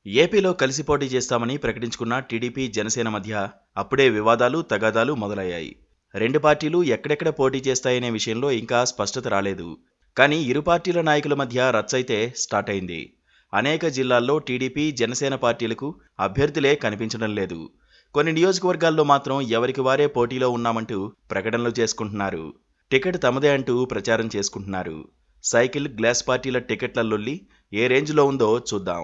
ఏపీలో కలిసి పోటీ చేస్తామని ప్రకటించుకున్న టీడీపీ జనసేన మధ్య అప్పుడే వివాదాలు తగాదాలు మొదలయ్యాయి. రెండు పార్టీలు ఎక్కడెక్కడ పోటీ చేస్తాయనే విషయంలో ఇంకా స్పష్టత రాలేదు. కానీ ఇరు పార్టీల నాయకుల మధ్య రచ్చైతే స్టార్ట్ అయింది. అనేక జిల్లాల్లో టీడీపీ జనసేన పార్టీలకు అభ్యర్థులే కనిపించడం లేదు. కొన్ని నియోజకవర్గాల్లో మాత్రం ఎవరికి వారే పోటీలో ఉన్నామంటూ ప్రకటనలు చేసుకుంటున్నారు. టికెట్ తమదే అంటూ ప్రచారం చేసుకుంటున్నారు. సైకిల్ గ్లాస్ పార్టీల టికెట్ల లొల్లి ఏ రేంజ్లో ఉందో చూద్దాం.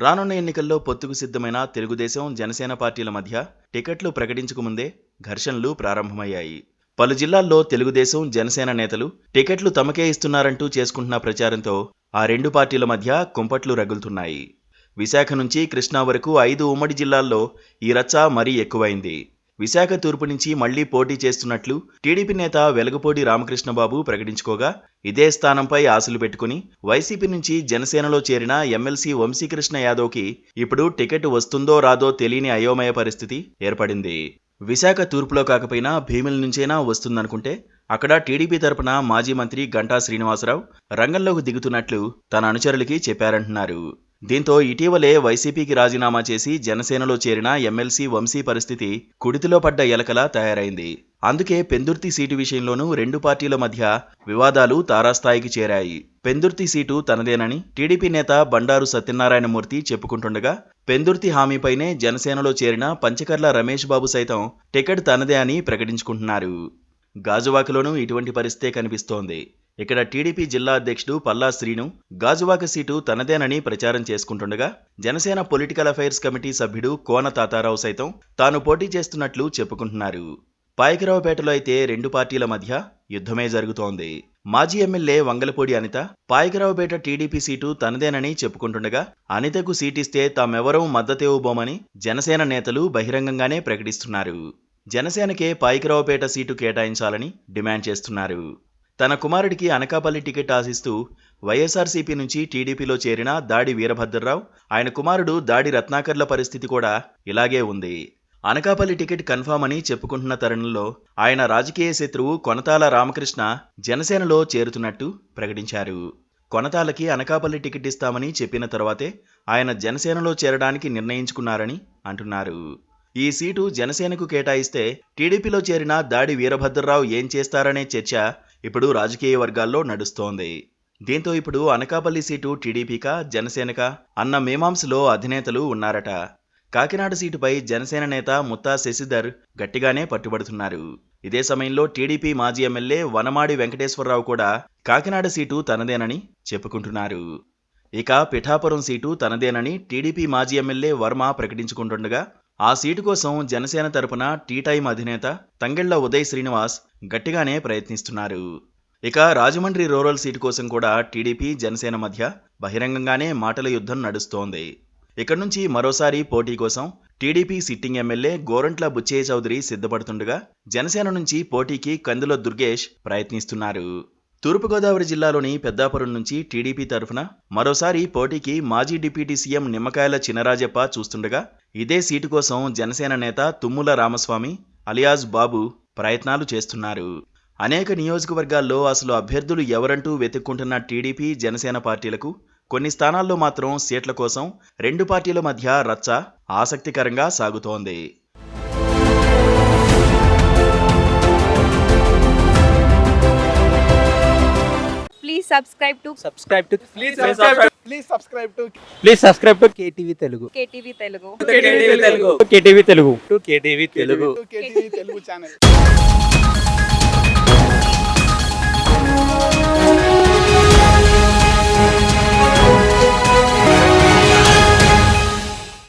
రానున్న ఎన్నికల్లో పొత్తుకు సిద్ధమైన తెలుగుదేశం జనసేన పార్టీల మధ్య టికెట్లు ప్రకటించకముందే ఘర్షణలు ప్రారంభమయ్యాయి. పలు జిల్లాల్లో తెలుగుదేశం జనసేన నేతలు టికెట్లు తమకే ఇస్తున్నారంటూ చేసుకుంటున్న ప్రచారంతో ఆ రెండు పార్టీల మధ్య కుంపట్లు రగులుతున్నాయి. విశాఖ నుంచి కృష్ణా వరకు 5 ఉమ్మడి జిల్లాల్లో ఈ రచ్చ మరీ ఎక్కువైంది. విశాఖ తూర్పు నుంచి మళ్లీ పోటీ చేస్తున్నట్లు టీడీపీ నేత వెలగపూడి రామకృష్ణబాబు ప్రకటించుకోగా, ఇదే స్థానంపై ఆశలు పెట్టుకుని వైసీపీ నుంచి జనసేనలో చేరిన ఎమ్మెల్సీ వంశీకృష్ణ యాదవ్కి ఇప్పుడు టికెట్ వస్తుందో రాదో తెలియని అయోమయ పరిస్థితి ఏర్పడింది. విశాఖ తూర్పులో కాకపోయినా భీమిల నుంచైనా వస్తుందనుకుంటే అక్కడ టీడీపీ తరపున మాజీ మంత్రి గంటా శ్రీనివాసరావు రంగంలోకి దిగుతున్నట్లు తన అనుచరులకి చెప్పారంటున్నారు. దీంతో ఇటీవలే వైసీపీకి రాజీనామా చేసి జనసేనలో చేరిన ఎమ్మెల్సీ వంశీ పరిస్థితి కుడితిలో పడ్డ ఎలకలా తయారైంది. అందుకే పెందుర్తి సీటు విషయంలోనూ రెండు పార్టీల మధ్య వివాదాలు తారాస్థాయికి చేరాయి. పెందుర్తి సీటు తనదేనని టీడీపీ నేత బండారు సత్యనారాయణమూర్తి చెప్పుకుంటుండగా, పెందుర్తి హామీపైనే జనసేనలో చేరిన పంచకర్ల రమేష్ బాబు సైతం టికెట్ తనదే అని ప్రకటించుకుంటున్నారు. గాజువాకలోనూ ఇటువంటి పరిస్థితే కనిపిస్తోంది. ఇక్కడ టీడీపీ జిల్లా అధ్యక్షుడు పల్లా శ్రీను గాజువాక సీటు తనదేనని ప్రచారం చేసుకుంటుండగా, జనసేన పొలిటికల్ అఫైర్స్ కమిటీ సభ్యుడు కోన తాతారావు సైతం తాను పోటీ చేస్తున్నట్లు చెప్పుకుంటున్నారు. పాయకరావుపేటలో అయితే రెండు పార్టీల మధ్య యుద్ధమే జరుగుతోంది. మాజీ MLA Vangalapudi Anitha Payakaraopeta TDP seat తనదేనని చెప్పుకుంటుండగా, అనితకు సీటిస్తే తామెవరూ మద్దతివ్వబోమని జనసేన నేతలు బహిరంగంగానే ప్రకటిస్తున్నారు. జనసేనకే పాయకరావుపేట సీటు కేటాయించాలని డిమాండ్ చేస్తున్నారు. తన కుమారుడికి అనకాపల్లి టికెట్ ఆశిస్తూ వైఎస్ఆర్సీపీ నుంచి టీడీపీలో చేరిన దాడి వీరభద్రరావు, ఆయన కుమారుడు దాడి రత్నాకర్ల పరిస్థితి కూడా ఇలాగే ఉంది. అనకాపల్లి టికెట్ కన్ఫామ్ అని చెప్పుకుంటున్న తరుణంలో ఆయన రాజకీయ శత్రువు కొనతాల రామకృష్ణ జనసేనలో చేరుతున్నట్టు ప్రకటించారు. కొనతాలకి అనకాపల్లి టికెట్ ఇస్తామని చెప్పిన తర్వాతే ఆయన జనసేనలో చేరడానికి నిర్ణయించుకున్నారని అంటున్నారు. ఈ సీటు జనసేనకు కేటాయిస్తే టీడీపీలో చేరిన దాడి వీరభద్రరావు ఏం చేస్తారనే చర్చ ఇప్పుడు రాజకీయ వర్గాల్లో నడుస్తోంది. దీంతో ఇప్పుడు అనకాపల్లి సీటు టీడీపీకా జనసేనకా అన్న మీమాంసలో అధినేతలు ఉన్నారట. కాకినాడ సీటుపై జనసేన నేత ముత్తా శశిధర్ గట్టిగానే పట్టుబడుతున్నారు. ఇదే సమయంలో టీడీపీ మాజీ ఎమ్మెల్యే వనమాడి వెంకటేశ్వరరావు కూడా కాకినాడ సీటు తనదేనని చెప్పుకుంటున్నారు. ఇక పిఠాపురం సీటు తనదేనని టీడీపీ మాజీ ఎమ్మెల్యే వర్మ ప్రకటించుకుంటుండగా, ఆ సీటు కోసం జనసేన తరపున టీ టైమ్ అధినేత తంగెళ్ల ఉదయ్ శ్రీనివాస్ గట్టిగానే ప్రయత్నిస్తున్నారు. ఇక రాజమండ్రి రూరల్ సీటు కోసం కూడా టీడీపీ జనసేన మధ్య బహిరంగంగానే మాటల యుద్ధం నడుస్తోంది. ఇక్కడి నుంచి మరోసారి పోటీ కోసం TDP sitting MLA Gorantla Butchaiah Chowdary సిద్ధపడుతుండగా, జనసేన నుంచి పోటీకి కందుల దుర్గేష్ ప్రయత్నిస్తున్నారు. తూర్పుగోదావరి జిల్లాలోని పెద్దాపురం నుంచి టీడీపీ తరఫున మరోసారి పోటీకి మాజీ డిప్యూటీ సీఎం నిమ్మకాయల చినరాజప్ప చూస్తుండగా, ఇదే సీటు కోసం జనసేన నేత తుమ్ముల రామస్వామి అలియాజ్ బాబు ప్రయత్నాలు చేస్తున్నారు. అనేక నియోజకవర్గాల్లో అసలు అభ్యర్థులు ఎవరంటూ వెతుక్కుంటున్న టీడీపీ జనసేన పార్టీలకు కొన్ని స్థానాల్లో మాత్రం సీట్ల కోసం రెండు పార్టీల మధ్య రచ్చ ఆసక్తికరంగా సాగుతోంది. Please subscribe to KTV Telugu. KTV Telugu. KTV Telugu channel.